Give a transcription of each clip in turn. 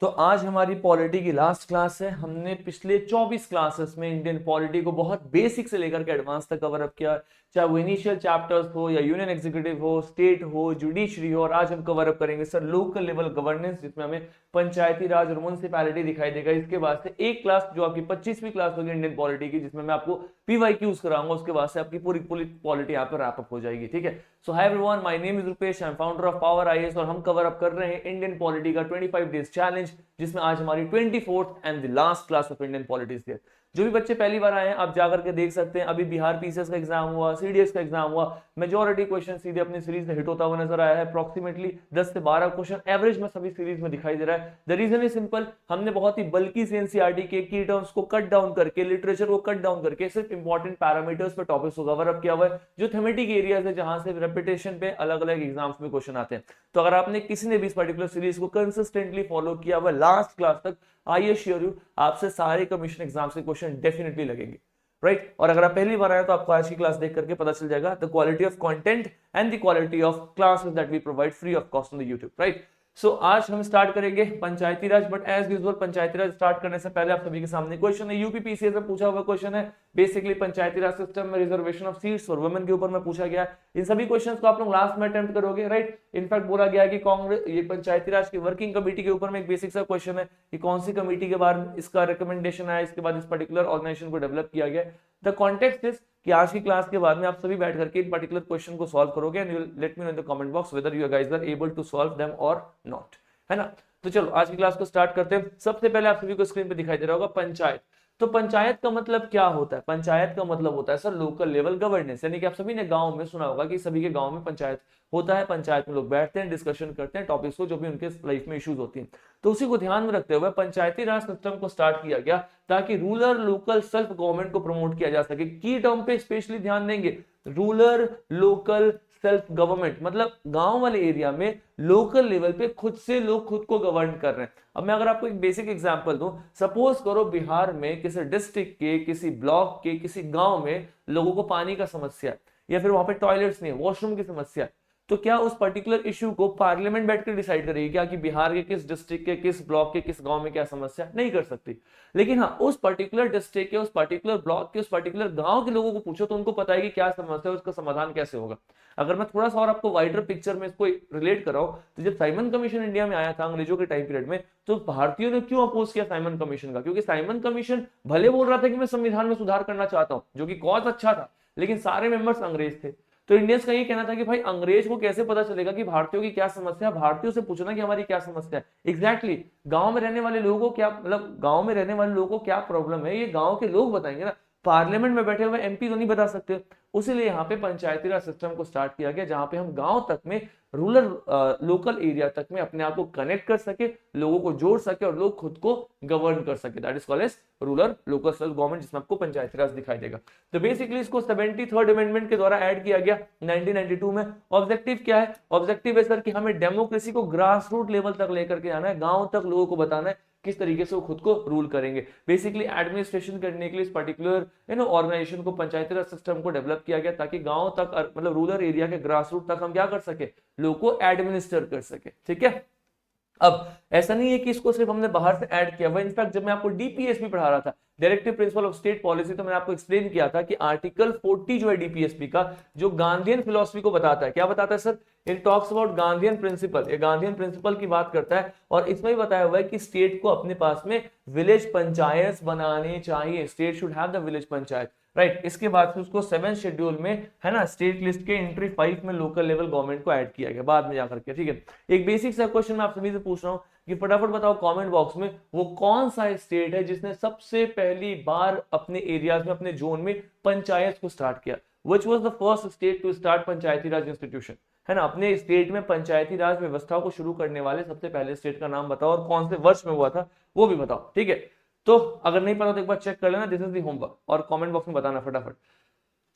तो आज हमारी पॉलिटी की लास्ट क्लास है। हमने पिछले 24 क्लासेस में इंडियन पॉलिटी को बहुत बेसिक से लेकर के एडवांस तक कवर अप किया, चाहे वो इनिशियल चैप्टर्स हो या यूनियन एग्जीक्यूटिव हो, स्टेट हो, जुडिशरी हो। और आज हम कवर अप करेंगे सर लोकल लेवल गवर्नेंस, जिसमें हमें पंचायती राज और म्युनिसिपैलिटी दिखाई देगा। इसके बाद से एक क्लास जो आपकी 25वीं क्लास होगी इंडियन पॉलिटी की, जिसमें मैं आपको पीवाईक्यूज कराऊंगा। उसके बाद से आपकी पूरी पूरी पॉलिटी यहाँ पर रैप अप हो जाएगी। ठीक है। So hi everyone, my name is Rupesh, I am founder of Power IAS और हम कवर अप कर रहे हैं इंडियन पॉलिटी का 25 डेज चैलेंज, जिसमें आज हमारी 24th and the last class of Indian politics है। जो भी बच्चे पहली बार आए हैं आप जाकर के देख सकते हैं। अभी बिहार पीसीएस का एग्जाम हुआ, सीडीएस का एग्जाम हुआ, मेजॉरिटी क्वेश्चन सीधे अपनी सीरीज में हिट होता हुआ नजर आया है। अप्रोक्सीमेटली 10 से 12 क्वेश्चन एवरेज में सभी सीरीज में दिखाई दे रहा है। द रीजन इज सिंपल, हमने बहुत ही बल्कि से एनसीईआरटी के की टर्म्स को कट डाउन करके, लिटरेचर को कट डाउन करके सिर्फ इंपॉर्टेंट पैरामीटर्स पे टॉपिक्स को कवर अप किया हुआ है, जो थेमेटिक एरियाज है जहां से रेपिटेशन पे अलग अलग एग्जाम्स में क्वेश्चन आते हैं। तो अगर आपने किसी ने भी इस पर्टिकुलर सीरीज को कंसिस्टेंटली फॉलो किया हुआ लास्ट क्लास तक, आई एश्योर यू आपसे सारे कमीशन एग्जाम से क्वेश्चन डेफिनेटली लगेंगे, राइट। और अगर आप पहली बार आए तो आपको आज की क्लास देख करके पता चल जाएगा the quality of content and the quality of classes that we provide free of cost on the YouTube, right. So आज हम स्टार्ट करेंगे Panchayati Raj, but as usual Panchayati Raj start करने से पहले आप सभी के सामने क्वेश्चन है, यूपीपीसीएस में पूछा हुआ क्वेश्चन है। बेसिकली पंचायती राज सिस्टम में reservation of seats for women के ऊपर में पूछा गया है। इन सभी क्वेश्चंस को आप लोग लास्ट में अटेम्प्ट करोगे, राइट। इनफैक्ट बोला गया है कि कांग्रेस ये पंचायती राज की वर्किंग कमेटी के ऊपर में एक बेसिक सा क्वेश्चन है कि कौन सी कमेटी के बाद इसका रिकमेंडेशन आया, इसके बाद इस पर्टिकुलर ऑर्गेनाइजेशन को डेवलप किया गया। द कॉन्टेक्स्ट इज कि आज की क्लास के बाद में आप सभी बैठ करके इन पर्टिकुलर क्वेश्चन को सॉल्व करोगे and you will let me know in the comment box whether you guys are able to solve them और नॉट, है ना। तो चलो आज की क्लास को स्टार्ट करते हैं। सबसे पहले आप सभी को स्क्रीन पे दिखाई दे रहा होगा पंचायत। तो पंचायत का मतलब क्या होता है? पंचायत का मतलब होता है सर लोकल लेवल गवर्नेंस, यानी कि आप सभी ने गांव में सुना होगा कि सभी के गांव में पंचायत होता है। पंचायत में लोग बैठते हैं, डिस्कशन करते हैं टॉपिक्स को, जो भी उनके लाइफ में इश्यूज होती हैं। तो उसी को ध्यान में रखते हुए पंचायती राज सिस्टम को स्टार्ट किया गया ताकि रूरल लोकल सेल्फ गवर्नमेंट को प्रमोट किया जा सके। की टर्म पे स्पेशली ध्यान देंगे, रूरल लोकल सेल्फ गवर्नमेंट, मतलब गांव वाले एरिया में लोकल लेवल पे खुद से लोग खुद को गवर्न कर रहे हैं। अब मैं अगर आपको एक बेसिक एग्जांपल दूं, सपोज करो बिहार में किसी डिस्ट्रिक्ट के, किसी ब्लॉक के, किसी गांव में लोगों को पानी का समस्या है, या फिर वहां पे टॉयलेट्स नहीं है, वॉशरूम की समस्या है। तो क्या उस पर्टिकुलर इश्यू को पार्लियामेंट बैठकर डिसाइड करेगी क्या कि बिहार के किस डिस्ट्रिक्ट के, किस ब्लॉक के, किस गांव में क्या समस्या? नहीं कर सकती। लेकिन हाँ, उस पर्टिकुलर डिस्ट्रिक्ट के, उस पर्टिकुलर ब्लॉक के, उस पर्टिकुलर गांव के लोगों को पूछो तो उनको पता है कि क्या समस्या है, उसका समाधान कैसे होगा। अगर मैं थोड़ा सा और आपको वाइडर पिक्चर में इसको रिलेट कराऊं, तो जब साइमन कमीशन इंडिया में आया था अंग्रेजों के टाइम पीरियड में, तो भारतीयों ने क्यों अपोज किया साइमन कमीशन का? क्योंकि साइमन कमीशन भले बोल रहा था कि मैं संविधान में सुधार करना चाहता हूं, जो कि कॉज अच्छा था, लेकिन सारे मेंबर्स अंग्रेज थे। तो इंडियंस का ये कहना था कि भाई अंग्रेज को कैसे पता चलेगा कि भारतीयों की क्या समस्या है, भारतीयों से पूछना कि हमारी क्या समस्या है। एग्जैक्टली गांव में रहने वाले लोगों को क्या, मतलब गांव में रहने वाले लोगों को क्या प्रॉब्लम है, ये गांव के लोग बताएंगे ना, पार्लियामेंट में बैठे हुए एमपी तो नहीं बता सकते। उसीलिए यहाँ पे पंचायती राज सिस्टम को स्टार्ट किया गया, जहां पे हम गांव तक में, रूरल लोकल एरिया तक में अपने आप को कनेक्ट कर सके, लोगों को जोड़ सके और लोग खुद को गवर्न कर सके। That is called as rural local self government, जिसमें आपको पंचायती राज दिखाई देगा। तो बेसिकली इसको 73rd अमेंडमेंट के द्वारा ऐड किया गया 1992 में। ऑब्जेक्टिव क्या है? ऑब्जेक्टिव है सर कि हमें डेमोक्रेसी को ग्रास रूट लेवल तक लेकर के आना है, गांव तक लोगों को बताना है किस तरीके से वो खुद को रूल करेंगे। बेसिकली एडमिनिस्ट्रेशन करने के लिए इस पर्टिकुलर ऑर्गेनाइजेशन को, पंचायती राज सिस्टम को डेवलप किया गया ताकि गांव तक, मतलब रूरल एरिया के ग्रास रूट तक हम क्या कर सके, लोगों को एडमिनिस्टर कर सके। ठीक है। अब ऐसा नहीं है कि इसको सिर्फ हमने बाहर से ऐड किया हुआ। इनफैक्ट जब मैं आपको डीपीएसपी पढ़ा रहा था, directive principle of state policy, तो मैंने आपको एक्सप्लेन किया था कि आर्टिकल 40 जो है डीपीएसपी का, जो गांधीयन फिलॉसफी को बताता है। क्या बताता है sir? It talks about Gandhian principle, ये गांधीयन प्रिंसिपल की बात करता है। और इसमें भी बताया हुआ है कि स्टेट को अपने पास में विलेज पंचायत बनाने चाहिए, state should have the village panchayat, right. इसके बाद से उसको 7th शेड्यूल में, है ना, स्टेट लिस्ट के एंट्री 5 में लोकल लेवल गवर्नमेंट को ऐड किया गया बाद में जाकर के। ठीक है। एक बेसिक सा क्वेश्चन मैं आप सभी से पूछ रहा हूं कि फटाफट बताओ कमेंट बॉक्स में, वो कौन सा स्टेट है जिसने सबसे पहली बार अपने एरियाज में, अपने जोन में पंचायत को स्टार्ट किया? Which was the first state to start Panchayati Raj institution? है ना, अपने स्टेट में पंचायती राज व्यवस्था को शुरू करने वाले सबसे पहले स्टेट का नाम बताओ, और कौन से वर्ष में हुआ था वो भी बताओ। ठीक है। तो अगर नहीं पता तो एक बार चेक कर लेना, दिस इज द होमवर्क, और कमेंट बॉक्स में बताना फटाफट।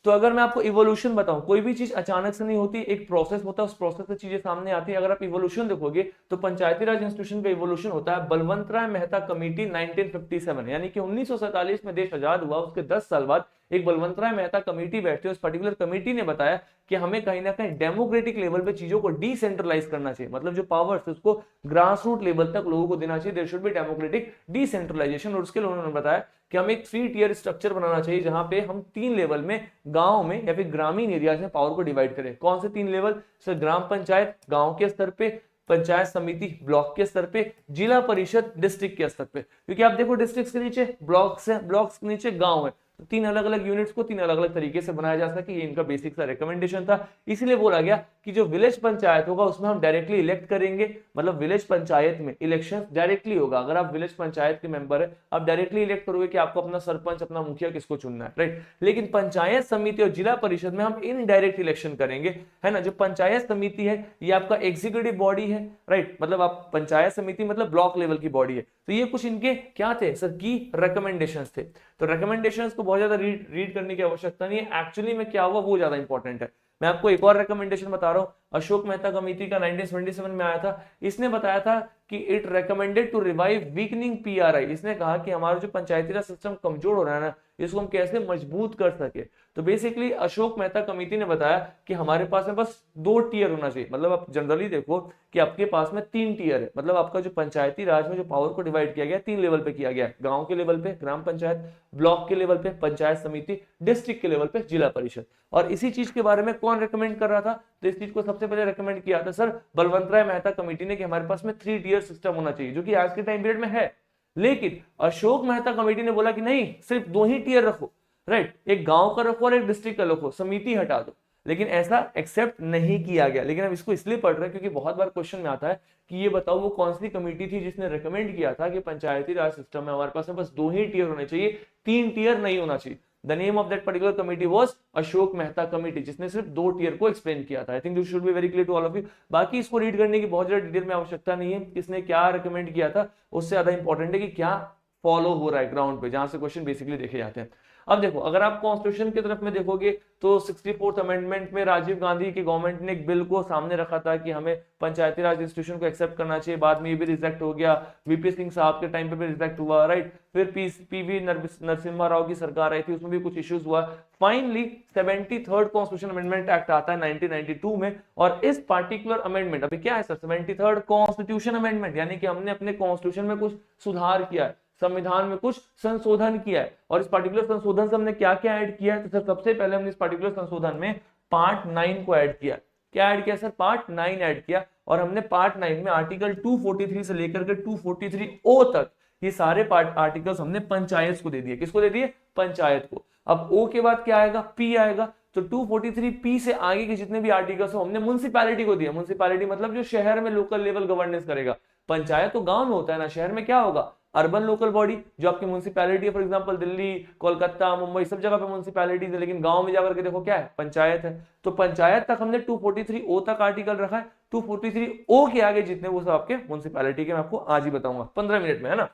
तो अगर मैं आपको इवोल्यूशन बताऊं, कोई भी चीज अचानक से नहीं होती, एक प्रोसेस होता है, उस प्रोसेस से चीजें सामने आती है। अगर आप इवोल्यूशन देखोगे तो पंचायती राज इंस्टीट्यूशन का इवोल्यूशन होता है बलवंत राय मेहता कमेटी 1957, यानी कि 1947 में देश आजाद हुआ, उसके 10 साल बाद एक बलवंत राय मेहता कमेटी बैठती है। उस पर्टिकुलर कमेटी ने बताया कि हमें कहीं ना कहीं डेमोक्रेटिक लेवल पे चीजों को डिसेंट्रलाइज करना चाहिए, मतलब जो पावर्स उसको ग्रास रूट लेवल तक लोगों को देना चाहिए। There should be democratic decentralisation. और उसके लिए उन्होंने बताया कि हमें एक 3 टियर स्ट्रक्चर बनाना चाहिए जहां पे हम 3 लेवल में, गांव में या फिर ग्रामीण एरियाज में पावर को डिवाइड करें। कौन से 3 लेवल सर? ग्राम पंचायत गांव के स्तर पे, पंचायत समिति ब्लॉक के स्तर पे, जिला परिषद डिस्ट्रिक्ट के स्तर पे। क्योंकि आप देखो डिस्ट्रिक्ट के नीचे ब्लॉक्स है, ब्लॉक्स के नीचे गांव है, तो 3 अलग अलग यूनिट्स को 3 अलग अलग तरीके से बनाया जा सके, ये इनका बेसिक सा रिकमेंडेशन था। इसीलिए बोला गया कि जो विलेज पंचायत होगा उसमें हम डायरेक्टली इलेक्ट करेंगे, मतलब विलेज पंचायत में इलेक्शन डायरेक्टली होगा। अगर आप विलेज पंचायत के मेंबर है, आप डायरेक्टली इलेक्ट करोगे कि आपको अपना सरपंच, अपना मुखिया किसको चुनना है, राइट। लेकिन पंचायत समिति और जिला परिषद में हम इनडायरेक्ट इलेक्शन करेंगे, है ना। जो पंचायत समिति है ये आपका एग्जीक्यूटिव बॉडी है, राइट, मतलब आप पंचायत समिति मतलब ब्लॉक लेवल की बॉडी है। तो ये कुछ इनके क्या थे सर? की रिकमेंडेशंस थे। तो रिकमेंडेशंस को बहुत ज्यादा रीड करने की आवश्यकता नहीं है, एक्चुअली में क्या हुआ वो ज्यादा इंपॉर्टेंट है। मैं आपको एक और रिकमेंडेशन बता रहा हूं, अशोक मेहता कमेटी का 1977 में आया था। इसने बताया था कि it recommended to revive weakening PRI. इसने कहा कि हमारा जो पंचायती राज सिस्टम कमजोर हो रहा है ना, इसको हम कैसे मजबूत कर सके। तो बेसिकली अशोक मेहता कमेटी ने बताया कि हमारे पास में बस 2 टियर होना चाहिए। मतलब आप जनरली देखो कि आपके पास में 3 टियर है, मतलब आपका जो पंचायती राज में जो पावर को डिवाइड किया गया 3 लेवल पे किया गया है। गांव के लेवल पे ग्राम पंचायत, ब्लॉक के लेवल पे पंचायत समिति, डिस्ट्रिक्ट के लेवल पे जिला परिषद। और इसी चीज के बारे में कौन रिकमेंड कर रहा था? तो इस चीज को सबसे पहले रिकमेंड किया था सर बलवंत राय मेहता कमेटी ने, कि हमारे पास में 3 टियर सिस्टम होना चाहिए, जो कि आज के टाइम पीरियड में है। लेकिन अशोक मेहता कमेटी ने बोला कि नहीं, सिर्फ 2 ही टियर रखो, राइट, एक गांव का रखो और एक डिस्ट्रिक्ट का रखो, समिति हटा दो। लेकिन ऐसा एक्सेप्ट नहीं किया गया। लेकिन अब इसको इसलिए पढ़ रहे हैं क्योंकि बहुत बार क्वेश्चन में आता है कि ये बताओ वो कौन सी कमेटी थी जिसने रिकमेंड किया था कि पंचायती राज सिस्टम में हमारे पास में बस 2 ही टियर होने चाहिए, 3 टियर नहीं होना चाहिए। The name of that particular committee was Ashok Mehta committee, जिसने सिर्फ 2 टियर को एक्सप्लेन किया था। I think this should be very clear to all of you. बाकी इसको रीड करने की बहुत ज्यादा डिटेल में आवश्यकता नहीं है, किसने क्या रिकमेंड किया था, उससे ज्यादा इंपॉर्टेंट है कि क्या फॉलो हो रहा है ग्राउंड पे, जहां से क्वेश्चन बेसिकली देखे जाते हैं। अब देखो अगर आप कॉन्स्टिट्यूशन की तरफ में देखोगे तो 64th अमेंडमेंट में राजीव गांधी की गवर्नमेंट ने एक बिल को सामने रखा था कि हमें पंचायती राज इंस्टीट्यूशन को एक्सेप्ट करना चाहिए। बाद में ये भी रिजेक्ट हो गया, वीपी सिंह साहब के टाइम पे भी रिजेक्ट हुआ, राइट। फिर पीवी नरसिम्हा राव की सरकार आई थी, उसमें भी कुछ इश्यूज हुआ। Finally 73rd constitution amendment act आता है 1992 में, और इस पार्टिकुलर अमेंडमेंट अभी क्या है सर? 73rd कॉन्स्टिट्यूशन अमेंडमेंट, यानी कि हमने अपने कॉन्स्टिट्यूशन में कुछ सुधार किया है, संविधान में कुछ संशोधन किया है। और इस पार्टिकुलर संशोधन से हमने क्या क्या ऐड किया है? तो सर सबसे पहले हमने इस पार्टिकुलर संशोधन में पार्ट 9 को ऐड किया। क्या ऐड किया सर? पार्ट 9 ऐड किया। और हमने पार्ट 9 में आर्टिकल 243 से लेकर के 243 ओ तक ये सारे पार्ट आर्टिकल्स हमने पंचायत को दे दिए। किसको दे दिए? पंचायत को। अब ओ के बाद क्या आएगा? पी आएगा। तो 243 पी से आगे के जितने भी आर्टिकल्स हो हमने म्युनिसिपैलिटी को दिया। म्युनिसिपैलिटी मतलब जो शहर में लोकल लेवल गवर्नेंस करेगा। पंचायत तो गांव में होता है ना, शहर में क्या होगा? अर्बन लोकल बॉडी, जो आपकी म्युनिसिपैलिटी है, फॉर एग्जांपल दिल्ली, कोलकाता, मुंबई, सब जगह पे म्युनिसिपैलिटीज है। लेकिन गांव में जाकर के देखो क्या है? पंचायत है। तो पंचायत तक हमने 243 ओ तक आर्टिकल रखा है। 243 ओ के आगे जितने वो सब आपके म्युनिसिपैलिटी के, मैं आपको आज ही बताऊंगा 15 मिनट में, है ना।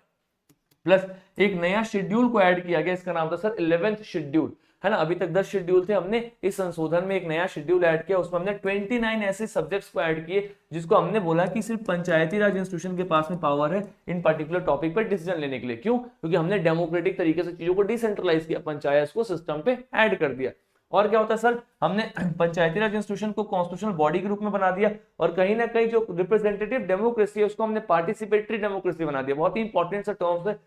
प्लस एक नया शेड्यूल को ऐड किया गया, इसका नाम था सर 11th शेड्यूल, है ना। अभी तक 10 शेड्यूल थे, हमने इस संशोधन में एक नया शेड्यूल ऐड किया। उसमें हमने 29 ऐसे सब्जेक्ट्स को ऐड किए जिसको हमने बोला कि सिर्फ पंचायती राज इंस्टीट्यूशन के पास में पावर है इन पर्टिकुलर टॉपिक पर डिसीजन लेने के लिए। क्यों? क्योंकि हमने डेमोक्रेटिक तरीके से चीजों को डिसेंट्रलाइज किया, पंचायत को सिस्टम पे ऐड कर दिया। और क्या होता है सर? हमने पंचायती राज इंस्टीट्यूशन को कॉन्स्टिट्यूशनल बॉडी के रूप में बना दिया, और कहीं ना कहीं जो रिप्रेजेंटेटिव डेमोक्रेसी है उसको हमने पार्टिसिपेटरी डेमोक्रेसी बना दिया। बहुत ही इंपॉर्टेंट सा टर्म्स है,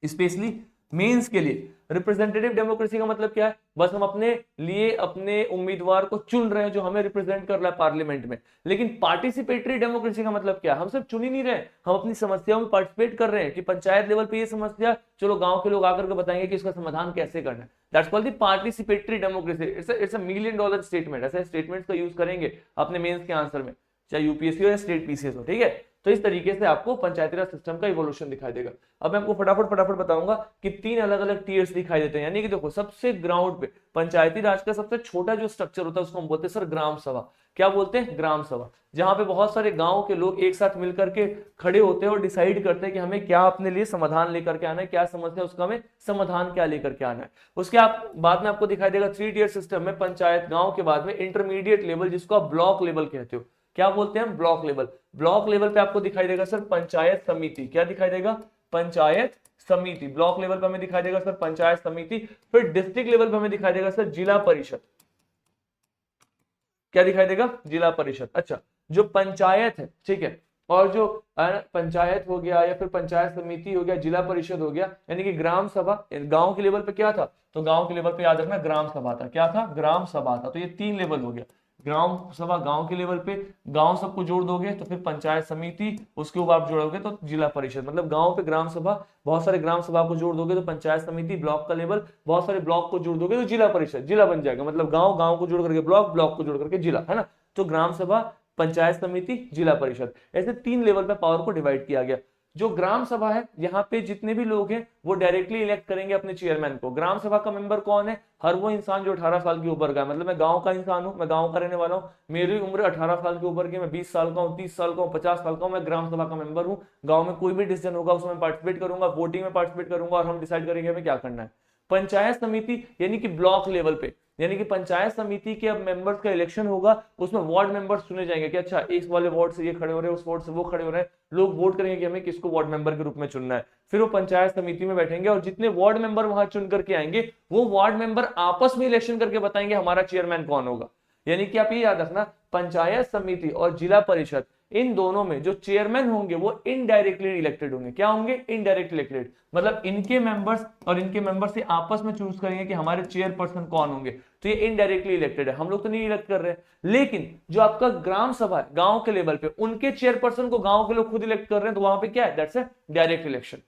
स्पेशली मेंस के लिए। रिप्रेजेंटेटिव डेमोक्रेसी का मतलब क्या है? बस हम अपने लिए अपने उम्मीदवार को चुन रहे हैं जो हमें रिप्रेजेंट कर रहा है पार्लियामेंट में। लेकिन पार्टिसिपेटरी डेमोक्रेसी का मतलब क्या है? हम सिर्फ चुन ही नहीं रहे, हम अपनी समस्याओं में पार्टिसिपेट कर रहे हैं कि पंचायत लेवल पे ये समस्या, चलो गांव के लोग आकर के बताएंगे कि इसका समाधान कैसे करना है। That's called the participatory democracy. It's a $1 million statement. ऐसे स्टेटमेंट्स का यूज करेंगे अपने मेंस के आंसर में, चाहे यूपीएससी हो या स्टेट पीसीएस हो, ठीक है। तो इस तरीके से आपको पंचायती राज सिस्टम का इवोल्यूशन दिखाई देगा। अब मैं आपको फटाफट बताऊंगा कि 3 अलग अलग टीयर्स दिखाई देते हैं। यानी कि देखो सबसे ग्राउंड पे पंचायती राज का सबसे छोटा जो स्ट्रक्चर होता है उसको हम बोलते हैं सर ग्राम सभा। क्या बोलते हैं? ग्राम सभा। जहां पे बहुत सारे गांव के लोग एक साथ मिलकर के खड़े होते हैं और डिसाइड करते हैं कि हमें क्या अपने लिए समाधान लेकर के आना है, क्या समस्या उसका हमें समाधान क्या लेकर के आना है। उसके बाद में आपको दिखाई देगा 3 टियर सिस्टम में पंचायत, गांव के बाद में इंटरमीडिएट लेवल जिसको आप ब्लॉक लेवल कहते हो। क्या बोलते हैं हम? Block level. ब्लॉक लेवल पे आपको दिखाई देगा सर पंचायत समिति। क्या दिखाई देगा? पंचायत समिति। ब्लॉक लेवल पे हमें दिखाई देगा सर पंचायत समिति। फिर डिस्ट्रिक्ट लेवल पे हमें दिखाई देगा सर जिला परिषद। क्या दिखाई देगा, जिला परिषद। अच्छा, जो पंचायत है, ठीक है, और जो पंचायत हो गया या फिर पंचायत समिति हो गया, जिला परिषद हो गया, यानी कि ग्राम सभा, गांव के लेवल पे क्या था, तो गांव के लेवल पे याद रखना ग्राम सभा था, क्या था, ग्राम सभा था। तो ये 3 लेवल हो गया, ग्राम सभा गांव के लेवल पे, गांव सबको जोड़ दोगे तो फिर पंचायत समिति, उसके ऊपर आप जोड़ोगे तो जिला परिषद। मतलब गांव पे ग्राम सभा, बहुत सारे ग्राम सभा को जोड़ दोगे तो पंचायत समिति, ब्लॉक का लेवल, बहुत सारे ब्लॉक को जोड़ दोगे तो जिला परिषद, जिला बन जाएगा। मतलब गांव, गांव को जोड़ करके ब्लॉक, ब्लॉक को जोड़ करके जिला, है ना। तो ग्राम सभा, पंचायत समिति, जिला परिषद, ऐसे 3 लेवल पे पावर को डिवाइड किया गया। जो ग्राम सभा है, यहाँ पे जितने भी लोग हैं वो डायरेक्टली इलेक्ट करेंगे अपने चेयरमैन को। ग्राम सभा का मेंबर कौन है, हर वो इंसान जो 18 साल के ऊपर का है। मतलब मैं गांव का इंसान हूं, मैं गांव का रहने वाला हूं, मेरी उम्र 18 साल के ऊपर की, मैं 20 साल का हूं, 30 साल का हूं, 50 साल का हूं, मैं ग्राम सभा का मेंबर हूं। गांव में कोई भी डिसीजन होगा उसमें पार्टिसिपेट करूंगा, वोटिंग में पार्टिसिपेट करूंगा और हम डिसाइड करेंगे हमें क्या करना है। पंचायत समिति यानी कि ब्लॉक लेवल पे, यानी कि पंचायत समिति के अब मेंबर्स का इलेक्शन होगा, उसमें वार्ड मेंबर्स चुने जाएंगे कि अच्छा इस वाले वार्ड से ये खड़े हो रहे हैं, उस वार्ड से वो खड़े हो रहे हैं, लोग वोट करेंगे कि हमें किसको वार्ड मेंबर के रूप में चुनना है। फिर वो पंचायत समिति में बैठेंगे और जितने वार्ड मेंबर वहां चुन करके आएंगे वो वार्ड मेंबर आपस में इलेक्शन करके बताएंगे हमारा चेयरमैन कौन होगा। यानी कि आप ये याद रखना, पंचायत समिति और जिला परिषद, इन दोनों में जो चेयरमैन होंगे वो इनडायरेक्टली इलेक्टेड होंगे। क्या होंगे, इनडायरेक्टली इलेक्टेड। मतलब इनके मेंबर्स और इनके मेंबर्स से आपस में चूज करेंगे कि हमारे चेयरपर्सन कौन होंगे, तो ये इनडायरेक्टली इलेक्टेड है, हम लोग तो नहीं इलेक्ट कर रहे हैं। लेकिन जो आपका ग्राम सभा है गांव के लेवल पे, उनके चेयरपर्सन को गांव के लोग खुद इलेक्ट कर रहे हैं, तो वहां पे क्या है, that's a direct election.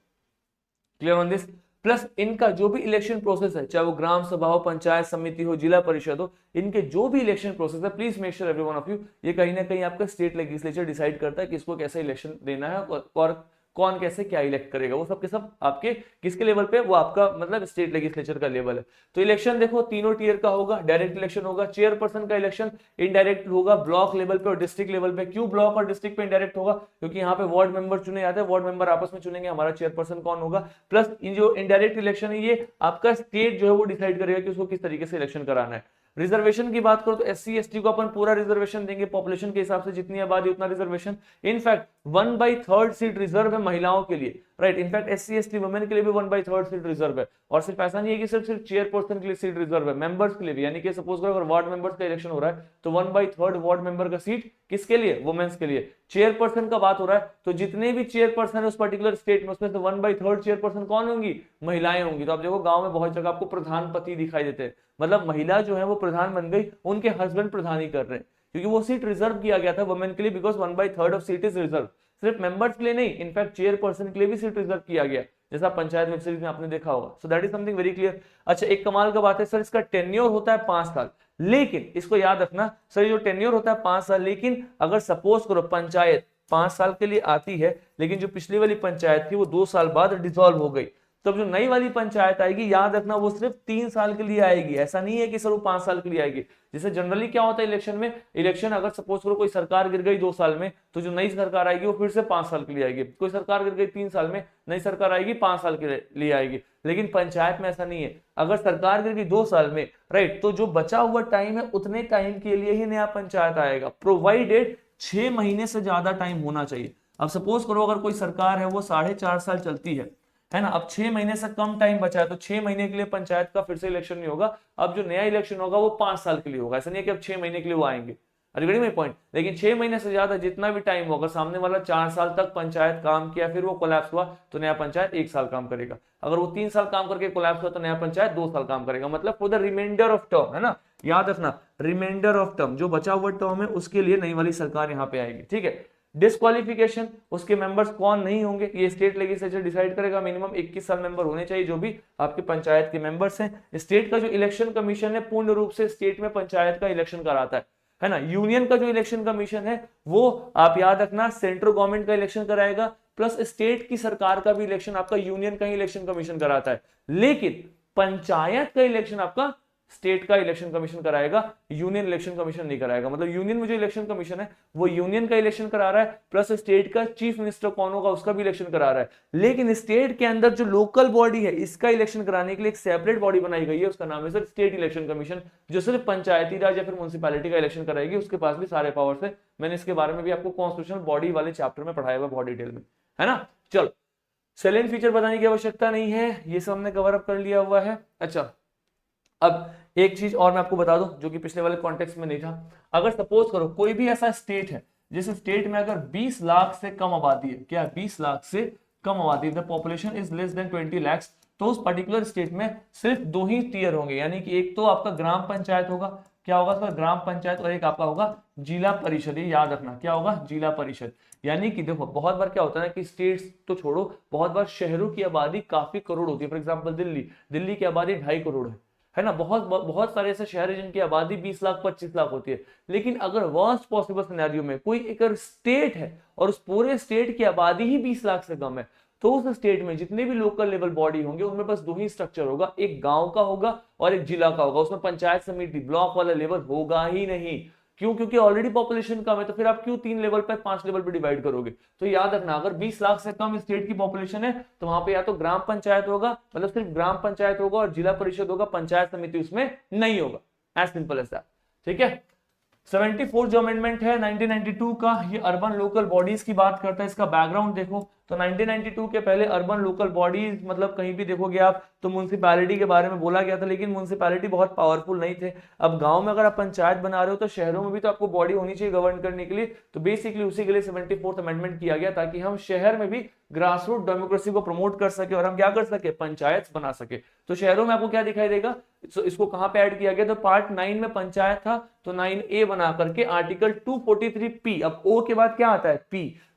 Clear on this. Plus इनका जो भी इलेक्शन प्रोसेस है, चाहे वो ग्राम सभा हो, पंचायत समिति हो, जिला परिषद हो, इनके जो भी इलेक्शन प्रोसेस है, please make sure every one of you, ये कहीं ना कहीं आपका स्टेट लेजिस्लेचर डिसाइड करता है किसको कैसे इलेक्शन देना है और कौन कैसे क्या इलेक्ट करेगा। वो सब के सब आपके किसके लेवल पे, वो आपका मतलब स्टेट लेजिस्लेचर का लेवल है। तो इलेक्शन देखो तीनों टीयर का होगा, डायरेक्ट इलेक्शन होगा, चेयरपर्सन का इलेक्शन इनडायरेक्ट होगा ब्लॉक लेवल पे और डिस्ट्रिक्ट लेवल पे। क्यों ब्लॉक और डिस्ट्रिक्ट पे इनडायरेक्ट होगा, क्योंकि यहाँ पे वार्ड मेंबर चुने जाते हैं, वार्ड मेंबर आपस में चुनेंगे हमारा चेयरपर्सन कौन होगा। प्लस इन जो इनडायरेक्ट इलेक्शन है ये आपका स्टेट जो है वो डिसाइड करेगा कि उसको किस तरीके से इलेक्शन कराना है। रिजर्वेशन की बात करो तो एससी एसटी को अपन पूरा रिजर्वेशन देंगे, पॉपुलेशन के हिसाब से जितनी आबादी उतना रिजर्वेशन। इनफैक्ट 1/3 सीट रिजर्व है महिलाओं के लिए, right. In fact SC ST women के लिए भी 1/3 सीट रिजर्व है। और सिर्फ ऐसा नहीं है कि सिर्फ चेयरपर्सन के लिए सीट रिजर्व है, मेंबर्स के लिए भी। यानी कि सपोज करो अगर वार्ड मेंबर्स का इलेक्शन हो रहा है तो 1/3 वार्ड मेंबर का सीट किसके लिए, वुमेन्स के लिए। चेयरपर्सन का बात हो रहा है तो जितने भी चेयरपर्सन है उस पर्टिकुलर स्टेट में, उसमें से 1/3 चेयरपर्सन कौन होंगी, महिलाएं होंगी। तो आप देखो गांव में बहुत जगह आपको प्रधानपति दिखाई देते हैं, मतलब महिला जो है वो प्रधान बन गई, उनके हस्बैंड प्रधान ही कर रहे हैं, क्योंकि वो सीट रिजर्व किया गया था वुमेन के लिए, because 1/3 of seat is reserve. सिर्फ मेंबर्स के लिए नहीं, इनफैक्ट चेयरपर्सन के लिए भी सीट रिजर्व किया गया, जैसा पंचायत वेब सीरीज में आपने देखा होगा। So that is something very clear. अच्छा, एक कमाल का बात है सर, इसका टेन्योर होता है 5 साल, लेकिन इसको याद रखना सर, जो टेन्योर होता है 5 साल, लेकिन अगर सपोज करो पंचायत 5 साल के लिए आती है, लेकिन जो पिछली वाली पंचायत थी वो 2 साल बाद डिसॉल्व हो गई, तब जो नई वाली पंचायत आएगी याद रखना वो सिर्फ 3 साल के लिए आएगी। ऐसा नहीं है कि सर वो 5 साल के लिए आएगी। जैसे जनरली क्या होता है इलेक्शन में, इलेक्शन अगर सपोज करो कोई सरकार गिर गई 2 साल में, तो जो नई सरकार आएगी वो फिर से 5 साल के लिए आएगी। कोई सरकार गिर गई 3 साल में, नई सरकार आएगी 5 साल के लिए आएगी। लेकिन पंचायत में ऐसा नहीं है, अगर सरकार गिर गई 2 साल में, राइट, तो जो बचा हुआ टाइम है उतने टाइम के लिए ही नया पंचायत आएगा, प्रोवाइडेड 6 महीने से ज्यादा टाइम होना चाहिए। अब सपोज करो अगर कोई सरकार है वो 4.5 साल चलती है ना, अब 6 महीने से कम टाइम बचा है, तो 6 महीने के लिए पंचायत का फिर से इलेक्शन नहीं होगा। अब जो नया इलेक्शन होगा वो 5 साल के लिए होगा। ऐसा नहीं है कि अब 6 महीने के लिए वो आएंगे, अरे मेरे पॉइंट। लेकिन 6 महीने से ज्यादा जितना भी टाइम होगा, सामने वाला 4 साल तक पंचायत काम किया फिर वो कोलैप्स हुआ, तो नया पंचायत 1 साल काम करेगा। अगर वो 3 साल काम करके कोलैप्स हुआ तो नया पंचायत 2 साल काम करेगा। मतलब for the reminder of term, है ना, याद रखना, रिमाइंडर ऑफ टर्म, जो बचा हुआ टर्म है उसके लिए नई वाली सरकार यहाँ पे आएगी, ठीक है। डिस्क्वालिफिकेशन, उसके मेंबर्स कौन नहीं होंगे ये स्टेट लेजिस्लेचर डिसाइड करेगा। मिनिमम 21 साल मेंबर होने चाहिए जो भी आपके पंचायत के मेंबर्स हैं। स्टेट का जो इलेक्शन कमीशन है पूर्ण रूप से स्टेट में पंचायत का इलेक्शन कराता है ना। यूनियन का जो इलेक्शन कमीशन है वो आप याद रखना सेंट्रल गवर्नमेंट का इलेक्शन कराएगा, प्लस स्टेट की सरकार का भी इलेक्शन आपका यूनियन का ही इलेक्शन कमीशन कराता है। लेकिन पंचायत का इलेक्शन आपका स्टेट का इलेक्शन कमीशन कराएगा, यूनियन इलेक्शन कमीशन नहीं कराएगा। मतलब यूनियन में जो इलेक्शन कमीशन है वो यूनियन का इलेक्शन करा रहा है, प्लस स्टेट का चीफ मिनिस्टर कौन होगा उसका भी इलेक्शन करा रहा है। लेकिन स्टेट के अंदर जो लोकल बॉडी है इसका इलेक्शन कराने के लिए एक सेपरेट बॉडी बनाई गई है, उसका नाम है सर स्टेट इलेक्शन कमीशन, जो सिर्फ पंचायती राज या फिर म्युनिसिपैलिटी का इलेक्शन कराएगी। उसके पास भी सारे पावर्स है, मैंने इसके बारे में भी आपको कॉन्स्टिट्यूशनल बॉडी वाले चैप्टर में पढ़ाया हुआ बहुत डिटेल में, है ना। चलो, सैलेंट फीचर बताने की आवश्यकता नहीं है, ये सब हमने कवर अप कर लिया हुआ है। अच्छा, अब एक चीज और मैं आपको बता दूं जो कि पिछले वाले कॉन्टेक्स्ट में नहीं था, अगर सपोज करो कोई भी ऐसा स्टेट है जिस स्टेट में अगर 20 लाख से कम आबादी है, क्या 20 लाख से कम आबादी, the population is less than 20 lakhs, तो उस पर्टिकुलर स्टेट में सिर्फ दो ही टीयर होंगे, यानी कि एक तो आपका ग्राम पंचायत होगा, क्या होगा सर, ग्राम पंचायत, और एक आपका होगा जिला परिषद। ये याद रखना, क्या होगा, जिला परिषद। यानी कि देखो बहुत बार क्या होता है कि स्टेट्स तो छोड़ो, बहुत बार शहरों की आबादी काफी करोड़ होती है। फॉर एग्जांपल दिल्ली, दिल्ली की आबादी 2.5 करोड़ है ना। बहुत बहुत सारे ऐसे शहर हैं जिनकी आबादी 20 लाख 25 लाख होती है। लेकिन अगर वर्स्ट पॉसिबल सिनेरियो में कोई एक स्टेट है और उस पूरे स्टेट की आबादी ही 20 लाख से कम है, तो उस स्टेट में जितने भी लोकल लेवल बॉडी होंगे उनमें बस दो ही स्ट्रक्चर होगा, एक गांव का होगा और एक जिला का होगा। उसमें पंचायत समिति ब्लॉक वाला लेवल होगा ही नहीं। क्यों? क्योंकि ऑलरेडी पॉपुलेशन कम है, तो फिर आप क्यों 3 लेवल पे 5 लेवल पे डिवाइड करोगे। तो याद रखना, अगर 20 लाख से कम स्टेट की पॉपुलेशन है तो वहां पे या तो ग्राम पंचायत होगा, मतलब सिर्फ ग्राम पंचायत होगा और जिला परिषद होगा, पंचायत समिति उसमें नहीं होगा। As simple as that. ठीक है। 74 जो अमेंडमेंट है 1992 का, ये अर्बन लोकल बॉडीज की बात करता है। इसका बैकग्राउंड देखो तो 1992 के पहले अर्बन लोकल बॉडीज मतलब कहीं भी देखोगे आप तो म्युनिसिपैलिटी के बारे में बोला गया था, लेकिन म्युनिसिपैलिटी बहुत पावरफुल नहीं थे। अब गांव में अगर आप पंचायत बना रहे हो तो शहरों में भी तो आपको बॉडी होनी चाहिए गवर्न करने के लिए। तो बेसिकली उसी के लिए 74th अमेंडमेंट किया गया ताकि हम शहर में भी ग्रास रूट डेमोक्रेसी को प्रमोट कर सके और हम क्या कर सके, पंचायत बना सके। तो शहरों में आपको क्या दिखाई देगा, इसको कहां पे ऐड किया गया, तो पार्ट 9 में पंचायत था तो 9A बना करके आर्टिकल 243P, अब O के बाद क्या आता है,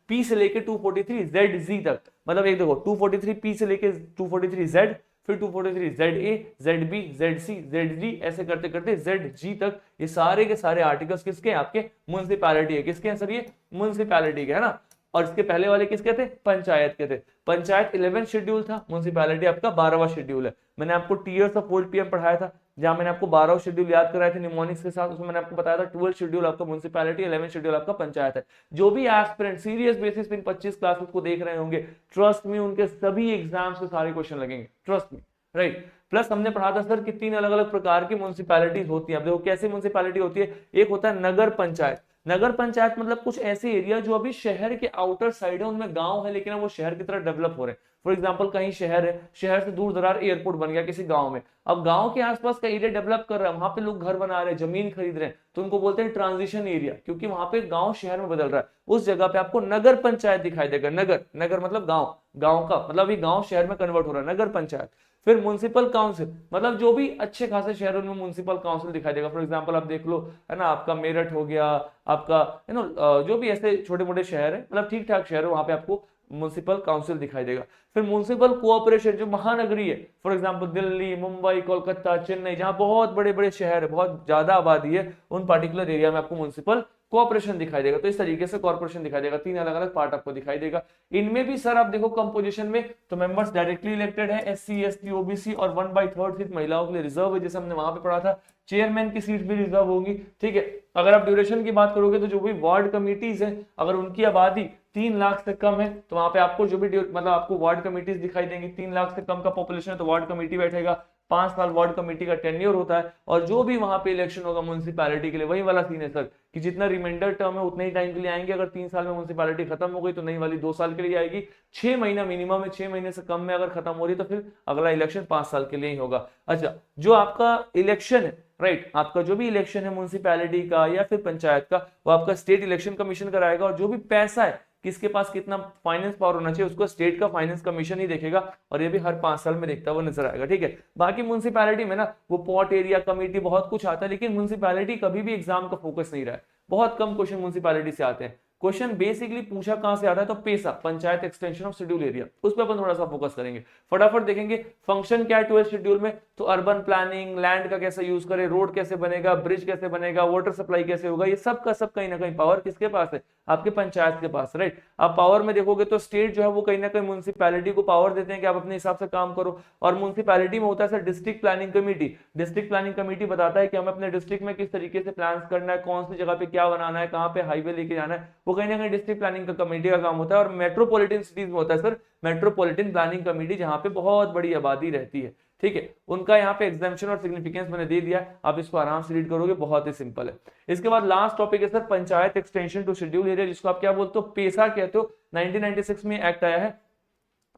P से लेके 243ZZ तक, मतलब एक देखो 243P से लेके 243Z, फिर 243ZA, ZB, ZC, ZD, ऐसे करते करते ZG तक, ये सारे के सारे आर्टिकल्स किसके, आपके म्युनिसिपैलिटी है। किसके हैं सर, ये म्युनिसिपैलिटी के है ना। और इसके पहले वाले किसके थे, पंचायत के थे। पंचायत 11 शेड्यूल था, म्युनिसिपैलिटी आपका 12वां शेड्यूल है। मैंने आपको टीयर्स ऑफ ओल्ड पीएम पढ़ाया था, जहां मैंने आपको 12 शेड्यूल याद कराए थे निमोनिक्स के साथ। उसमें मैंने आपको बताया था 12 शेड्यूल आपका म्युनिसिपैलिटी, 11 शेड्यूल आपका पंचायत है। जो भी एस्पिरेंट सीरियस बेसिस पे इन 25 क्लासेस को देख रहे होंगे, ट्रस्ट में उनके सभी एग्जाम्स के सारे क्वेश्चन लगेंगे, ट्रस्ट में, राइट। प्लस हमने पढ़ा था सर कि 3 अलग अलग प्रकार की म्युनिसिपैलिटीज होती है। अब देखो कैसी म्युनिसिपैलिटी होती है, एक होता है नगर पंचायत। नगर पंचायत मतलब कुछ ऐसे एरिया जो अभी शहर के आउटर साइड है, उनमें गांव है लेकिन वो शहर की तरह डेवलप हो रहे हैं। फॉर एग्जांपल कहीं शहर है, शहर से दूर दरार एयरपोर्ट बन गया किसी गांव में, अब गांव के आसपास का एरिया डेवलप कर रहा है, वहां पे लोग घर बना रहे हैं, जमीन खरीद रहे हैं, तो उनको बोलते हैं ट्रांजिशन एरिया, क्योंकि वहां पे गांव शहर में बदल रहा है। उस जगह पे आपको नगर पंचायत दिखाई देगा। नगर, नगर मतलब गांव, गांव का मतलब ये गांव शहर में कन्वर्ट हो रहा है, नगर पंचायत। फिर म्युनिसिपल काउंसिल, मतलब जो भी अच्छे खासे शहरों में म्युनिसिपल काउंसिल दिखाई देगा। फॉर एग्जांपल आप देख लो, है ना, आपका मेरठ हो गया, आपका है ना, जो भी ऐसे छोटे मोटे शहर है, मतलब ठीक ठाक शहर है, वहां पे आपको म्युनिसिपल काउंसिल दिखाई देगा। फिर म्युनिसिपल कोऑपरेशन जो महानगरी है, फॉर एग्जांपल दिल्ली, मुंबई, कोलकाता, चेन्नई, जहां बहुत बड़े बड़े शहर है, बहुत ज्यादा आबादी है, उन पर्टिकुलर एरिया में आपको म्युनिसिपल कॉर्पोरेशन दिखाई देगा। तो इस तरीके से कॉर्पोरेशन दिखाई देगा, 3 अलग अलग पार्ट आपको दिखाई देगा। इनमें भी सर आप देखो कंपोजिशन में तो मेंबर्स डायरेक्टली इलेक्टेड है, SC ST OBC, और 1/3 सीट महिलाओं के लिए रिजर्व है, जैसे हमने वहां पे पढ़ा था। चेयरमैन की सीट भी रिजर्व होगी, ठीक है। अगर आप ड्यूरेशन की बात करोगे तो जो भी वार्ड कमिटीज है, अगर उनकी आबादी 3 लाख से कम है तो वहां पे आपको जो भी मतलब आपको वार्ड कमिटीज दिखाई देंगी। 3 लाख से कम का पॉपुलेशन है तो वार्ड कमेटी बैठेगा, 5 साल वार्ड कमेटी का टेन्योर होता है। और जो भी वहां पे इलेक्शन होगा म्युनिसिपैलिटी के लिए, वही वाला सीन है सर कि जितना रिमाइंडर टर्म है उतने ही टाइम के लिए आएंगे। अगर 3 साल में म्युनिसिपैलिटी खत्म हो गई तो नई वाली 2 साल के लिए आएगी। 6 महीना मिनिमम है, 6 महीने से कम में अगर खत्म हो रही है तो फिर अगला इलेक्शन 5 साल के लिए ही होगा। अच्छा, जो आपका इलेक्शन है, राइट, आपका जो भी इलेक्शन है म्युनिसिपैलिटी का या फिर पंचायत का, वो आपका स्टेट इलेक्शन कमीशन कराएगा। और जो भी पैसा है, किसके पास कितना फाइनेंस पावर होना चाहिए, उसको स्टेट का फाइनेंस कमीशन ही देखेगा, और ये भी हर 5 साल में देखता हुआ नजर आएगा, ठीक है। बाकी म्युनिसिपैलिटी में ना वो पॉट एरिया कमेटी बहुत कुछ आता है, लेकिन म्युनिसिपैलिटी कभी भी एग्जाम का फोकस नहीं रहा है। बहुत कम क्वेश्चन म्युनिसिपैलिटी से आते हैं। क्वेश्चन बेसिकली पूछा कहां से आता है, तो PESA, Panchayat extension of scheduled area, उस पर अपन थोड़ा सा फोकस करेंगे। फटाफट देखेंगे फंक्शन क्या है 12 शेड्यूल में, तो अर्बन प्लानिंग, लैंड का कैसे यूज करें, रोड कैसे बनेगा, ब्रिज कैसे बनेगा, वाटर सप्लाई कैसे होगा, ये सब का सब कहीं ना कहीं पावर किसके पास है, आपके पंचायत के पास, राइट। आप पावर में देखोगे तो स्टेट जो है वो कहीं ना कहीं म्युनिसिपैलिटी को पावर देते हैं कि आप अपने हिसाब से काम करो। और म्युनिसिपैलिटी में होता है sir district planning committee. District planning committee बताता है कि हमें अपने डिस्ट्रिक्ट में किस तरीके से प्लान करना है, कौन सी जगह पे क्या बनाना है, कहाँ पे हाईवे लेके जाना है, वो कहीं ना कहीं डिस्ट्रिक्ट प्लानिंग कमेटी का काम होता है। और मेट्रोपॉलिटन सिटीज में होता है सर मेट्रोपॉलिटन प्लानिंग कमेटी, जहां पे बहुत बड़ी आबादी रहती है, ठीक है। उनका यहाँ पे एग्जाम्पशन और सिग्निफिकेंस मैंने दे दिया, आप इसको आराम से रीड करोगे, बहुत ही सिंपल है। इसके बाद लास्ट टॉपिक है sir panchayat extension to schedule area, जिसको आप क्या बोलते हो, पेसा कहते हो। 1996 में एक्ट आया है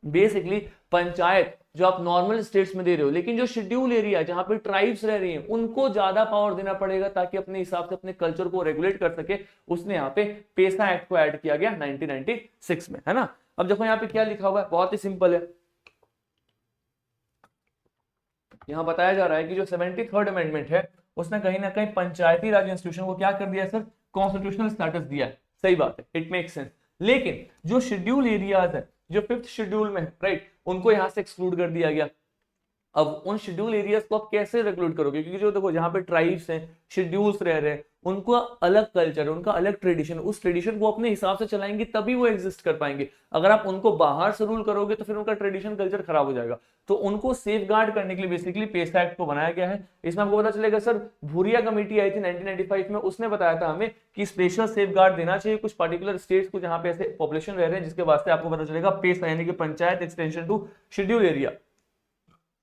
बेसिकली पंचायत जो आप नॉर्मल स्टेट्स में दे रहे हो, लेकिन जो शेड्यूल एरिया जहां पे ट्राइब्स रह रही हैं उनको ज्यादा पावर देना पड़ेगा ताकि अपने हिसाब से अपने कल्चर को रेगुलेट कर सके। उसने यहाँ पे पेसा एक्ट को ऐड किया गया 1996 में, है ना। अब देखो यहाँ पे क्या लिखा हुआ है, बहुत ही सिंपल है। यहाँ बताया जा रहा है कि जो 73rd अमेंडमेंट है उसने कहीं ना कहीं पंचायती राज इंस्टीट्यूशन को क्या कर दिया है सर, कॉन्स्टिट्यूशनल स्टेटस दिया है। सही बात है, इट मेक सेंस। लेकिन जो शेड्यूल एरियाज है जो 5th शेड्यूल में है, राइट, उनको यहां से एक्सक्लूड कर दिया गया। अब उन शेड्यूल एरियाज को आप कैसे रेगुलेट करोगे, क्योंकि जो देखो जहां पे ट्राइब्स हैं, शेड्यूल्स रह रहे हैं, उनको अलग कल्चर है, उनका अलग ट्रेडिशन, उस ट्रेडिशन को अपने हिसाब से चलाएंगे तभी वो एग्जिस्ट कर पाएंगे। अगर आप उनको बाहर से रूल करोगे तो फिर उनका ट्रेडिशन कल्चर खराब हो जाएगा। तो उनको सेफ गार्ड करने के लिए बेसिकली पेसा एक्ट को बनाया गया है। इसमें आपको पता चलेगा सर, भूरिया कमेटी आई थी 1995 में, उसने बताया था हमें कि स्पेशल सेफ गार्ड देना चाहिए कुछ पर्टिकुलर स्टेट्स को जहां पे ऐसे पॉपुलेशन रह रहे हैं, जिसके वास्ते आपको पता चलेगा पेसा यानी कि panchayat extension to schedule area.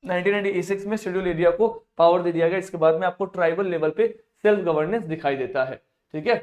1996 में शेड्यूल एरिया को पावर दे दिया गया। इसके बाद में आपको ट्राइबल लेवल पे सेल्फ गवर्नेंस दिखाई देता है, ठीक है।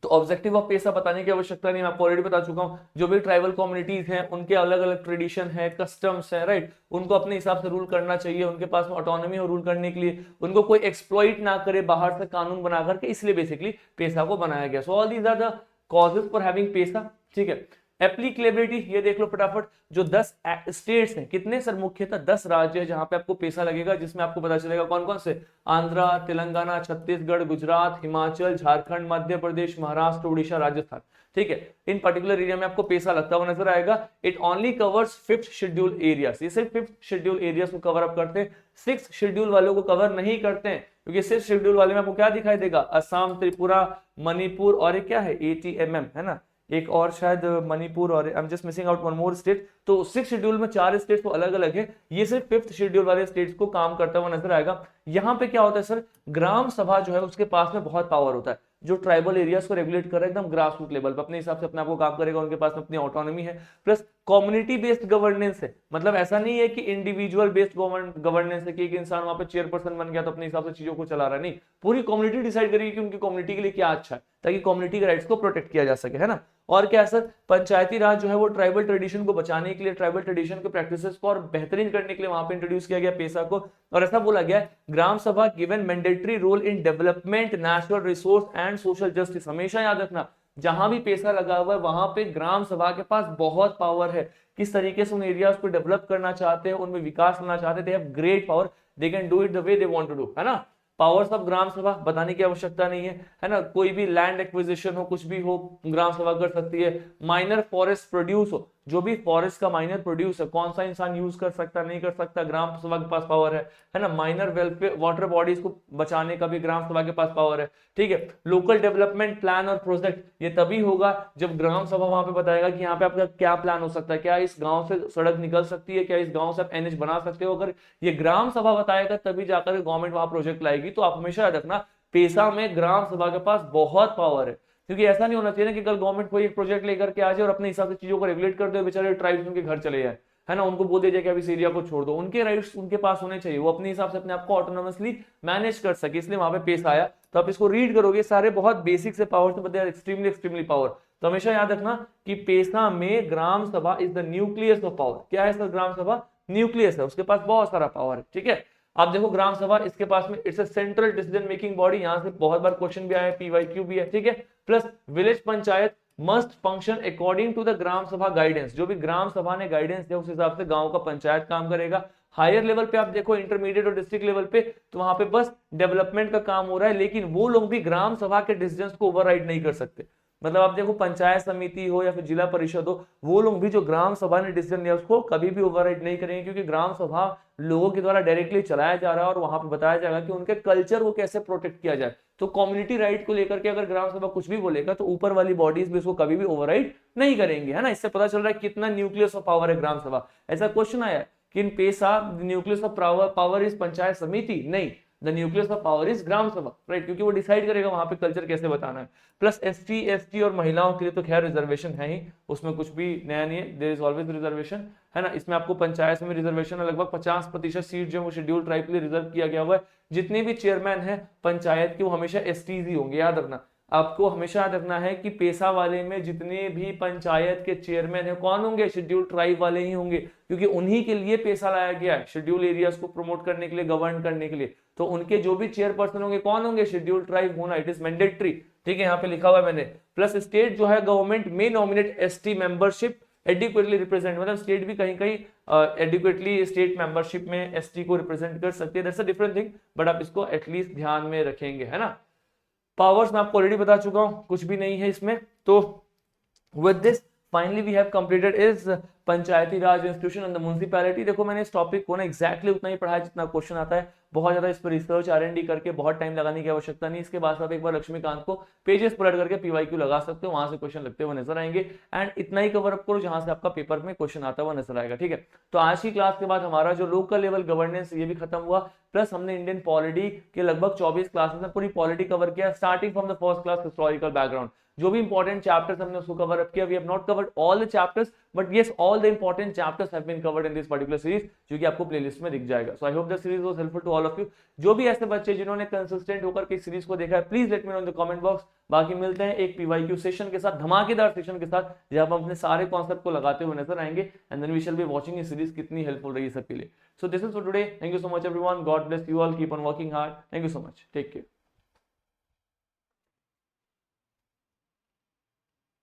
तो ऑब्जेक्टिव ऑफ पेसा बताने की आवश्यकता नहीं, मैं आपको ऑलरेडी बता चुका हूं। जो भी ट्राइबल कम्युनिटीज हैं उनके अलग अलग ट्रेडिशन है, कस्टम्स है, राइट, उनको अपने हिसाब से रूल करना चाहिए, उनके पास में ऑटोनॉमी हो रूल करने के लिए, उनको कोई एक्सप्लॉइट ना करे बाहर से कानून बना करके, इसलिए बेसिकली पेसा को बनाया गया। So all these are the causes for having PESA, ठीक है। एप्लीकेबिलिटी ये देख लो फटाफट, जो 10 स्टेट्स हैं, कितने सर, मुख्यतः 10 राज्य है जहां पे आपको पेसा लगेगा, जिसमें आपको पता चलेगा कौन कौन से, आंध्रा, तेलंगाना, छत्तीसगढ़, गुजरात, हिमाचल, झारखंड, मध्य प्रदेश, महाराष्ट्र, उड़ीसा, राजस्थान, ठीक है। इन पर्टिकुलर एरिया में आपको पेसा लगता हुआ नजर आएगा। It only covers 5th schedule area, ये सिर्फ 5th शेड्यूल एरिया को कवर अप करते हैं, 6th शेड्यूल वालों को कवर नहीं करते हैं, क्योंकि 6th शेड्यूल वाले में आपको क्या दिखाई देगा, असम, त्रिपुरा, मणिपुर और एक क्या है, ATMM, है ना, एक और शायद मणिपुर, और I am just missing out one more state. तो 6th शेड्यूल में 4 स्टेट्स तो अलग अलग है, ये सिर्फ 5th शेड्यूल वाले स्टेट्स को काम करता हुआ नजर आएगा। यहाँ पे क्या होता है सर, ग्राम सभा जो है उसके पास में बहुत पावर होता है, जो ट्राइबल एरियाज को रेगुलेट कर रहा है एकदम ग्रास रूट लेवल पर, अपने हिसाब से अपने आप को काम करेगा, उनके पास अपनी ऑटोनॉमी है, प्लस कम्युनिटी बेस्ड गवर्नेंस है। मतलब ऐसा नहीं है कि इंडिविजुअल बेस्ड गवर्नेंस है कि एक इंसान वहां पे चेयरपर्सन बन गया तो अपने हिसाब से चीजों को चला रहा है, नहीं, पूरी कम्युनिटी डिसाइड करेगी कि उनकी कम्युनिटी के लिए क्या अच्छा है, ताकि कम्युनिटी के राइट्स को प्रोटेक्ट किया जा सके, है ना। और क्या सर, पंचायती राज जो है वो ट्राइबल ट्रेडिशन को बचाने के लिए, ट्राइबल ट्रेडिशन के प्रैक्टिसेस को और बेहतरीन करने के लिए वहां पे इंट्रोड्यूस किया गया पेसा को। और ऐसा बोला गया gram sabha given mandatory role in development, natural resource and social justice. हमेशा याद रखना, जहां भी पेसा लगा हुआ है वहां पे ग्राम सभा के पास बहुत पावर है, किस तरीके से उन एरियाज को डेवलप करना चाहते हैं, उनमें विकास लाना चाहते हैं, they have great power, they can do it the way they want to do, है ना। पावर्स ऑफ ग्राम सभा बताने की आवश्यकता नहीं है ना। कोई भी लैंड एक्विजिशन हो, कुछ भी हो, ग्राम सभा कर सकती है। माइनर फॉरेस्ट प्रोड्यूस हो, जो भी फॉरेस्ट का माइनर प्रोड्यूस है, कौन सा इंसान यूज कर सकता नहीं कर सकता, ग्राम सभा के पास पावर है ना। माइनर वेलफेयर वाटर बॉडीज को बचाने का भी ग्राम सभा के पास पावर है, ठीक है। लोकल डेवलपमेंट प्लान और प्रोजेक्ट ये तभी होगा जब ग्राम सभा वहां पे बताएगा कि यहाँ पे आपका क्या प्लान हो सकता है, क्या इस गांव से सड़क निकल सकती है, क्या इस गांव से आप NH बना सकते हो। अगर ये ग्राम सभा बताएगा तभी जाकर गवर्नमेंट वहां प्रोजेक्ट लाएगी। तो आप हमेशा याद रखना, पेसा में ग्राम सभा के पास बहुत पावर है, क्योंकि ऐसा नहीं होना चाहिए ना कि कल गवर्नमेंट कोई एक प्रोजेक्ट लेकर के आ जाए और अपने हिसाब से चीजों को रेगुलेट कर दे, बेचारे ट्राइब्स उनके घर चले जाए, है ना, उनको बोल दिया जाए कि अब इस एरिया को छोड़ दो। उनके राइट्स उनके पास होने चाहिए, वो अपने हिसाब से अपने आप को ऑटोनोमसली मैनेज कर सके, इसलिए वहां पे पेसा आया। तो आप इसको रीड करोगे, सारे बहुत बेसिक से पावर से, but they are extremely extremely power. तो हमेशा याद रखना कि पेसा में gram sabha is the nucleus of power. क्या है सर, ग्राम सभा न्यूक्लियस है, उसके पास बहुत सारा पावर है, ठीक है। आप देखो ग्राम सभा, इसके पास में it's a central decision making body, यहां से बहुत बार क्वेश्चन भी आया है, PYQ भी है, ठीक है। Plus village panchayat must function according to the Gram Sabha guidance, जो भी ग्राम सभा ने गाइडेंस दिया उस हिसाब से गांव का पंचायत काम करेगा। हायर लेवल पे आप देखो, इंटरमीडिएट और डिस्ट्रिक्ट लेवल पे, तो वहां पे बस डेवलपमेंट का काम हो रहा है, लेकिन वो लोग भी ग्राम सभा के डिसीजंस को ओवरराइड नहीं कर सकते। मतलब आप देखो, पंचायत समिति हो या फिर जिला परिषद हो, वो लोग भी जो ग्राम सभा ने डिसीजन लिया उसको कभी भी ओवरराइड नहीं करेंगे, क्योंकि ग्राम सभा लोगों के द्वारा डायरेक्टली चलाया जा रहा है और वहां पे बताया जाएगा कि उनके कल्चर को कैसे प्रोटेक्ट किया जाए। तो कम्युनिटी राइट को लेकर के अगर ग्राम सभा कुछ भी बोलेगा तो ऊपर वाली बॉडीज भी उसको कभी भी ओवरराइड नहीं करेंगे, है ना। इससे पता चल रहा है कितना न्यूक्लियस ऑफ पावर है ग्राम सभा। ऐसा क्वेश्चन आया कि in PESA nucleus of power is Panchayat Samiti, नहीं, the nucleus of power is Gram Sabha, right, क्योंकि वो डिसाइड करेगा वहां पे कल्चर कैसे बताना है। प्लस ST ST और महिलाओं के लिए तो खैर रिजर्वेशन है ही, उसमें कुछ भी नया नहीं है, देयर इज ऑलवेज रिजर्वेशन, है ना। इसमें आपको पंचायत में रिजर्वेशन है, लगभग 50% सीट जो है वो शेड्यूल ट्राइब के लिए रिजर्व किया गया हुआ है। जितने भी चेयरमैन है पंचायत के वो हमेशा STs ही होंगे, याद रखना। आपको हमेशा याद रखना है कि पेशा वाले में जितने भी पंचायत के चेयरमैन है कौन होंगे, शेड्यूल ट्राइब वाले ही होंगे, क्योंकि उन्हीं के लिए पेशा लाया गया है शेड्यूल एरियाज को प्रमोट करने के लिए, गवर्न करने के लिए। तो उनके जो भी चेयरपर्सन होंगे कौन होंगे, शेड्यूल ट्राइब होना, इट इज मैंडेटरी। ठीक है, यहाँ पे लिखा हुआ है मैंने। प्लस स्टेट जो है गवर्नमेंट में nominate ST membership adequately represent, मतलब स्टेट भी कहीं कहीं एडिक्वेटली स्टेट मेंबरशिप में एसटी को रिप्रेजेंट कर सकती है, that's a different thing, but आप इसको एटलीस्ट ध्यान में रखेंगे, है ना। पावर्स मैं आपको ऑलरेडी बता चुका हूं, कुछ भी नहीं है इसमें। तो with this finally we have completed is Panchayati Raj institution and the municipality. देखो मैंने इस टॉपिक को ना एग्जैक्टली उतना ही पढ़ा है जितना क्वेश्चन आता है, बहुत ज्यादा इस पर रिसर्च R&D करके बहुत टाइम लगाने की आवश्यकता नहीं। इसके बाद आप एक बार लक्ष्मीकांत को पेजेस पलट करके PYQ लगा सकते हो, वहां से क्वेश्चन लगते हुए नजर आएंगे, एंड इतना ही कवर अप करो जहां से आपका पेपर में क्वेश्चन आता हुआ नजर आएगा। ठीक है, तो आज की क्लास के बाद हमारा जो लोकल लेवल गवर्नेंस ये भी खत्म हुआ, प्लस हमने इंडियन पॉलिटी के लगभग 24 क्लासेस में पूरी पॉलिटी कवर किया, starting from the first class historical background. जो भी इंपॉर्टेंट चैप्टर्स हमने उसको कवर अप किया। We have not covered all the chapters, but yes all the important chapters have been covered in this particular series, जो कि आपको playlist में दिख जाएगा। So I hope the series was helpful to all of you. जो भी ऐसे बच्चे जिन्होंने कंसिस्टेंट होकर के सीरीज को देखा है, please let me know in the comment box. बाकी मिलते हैं एक PYQ सेशन के साथ, धमाकेदार सेशन के साथ, जहां हम अपने सारे कॉन्सेप्ट को लगाते हुए नजर आएंगे, and then we shall be watching ये सीरीज कितनी हेल्पफुल रही सबके लिए। So this is for today, thank you so much everyone, God bless you all, keep on working hard, thank you so much, take care.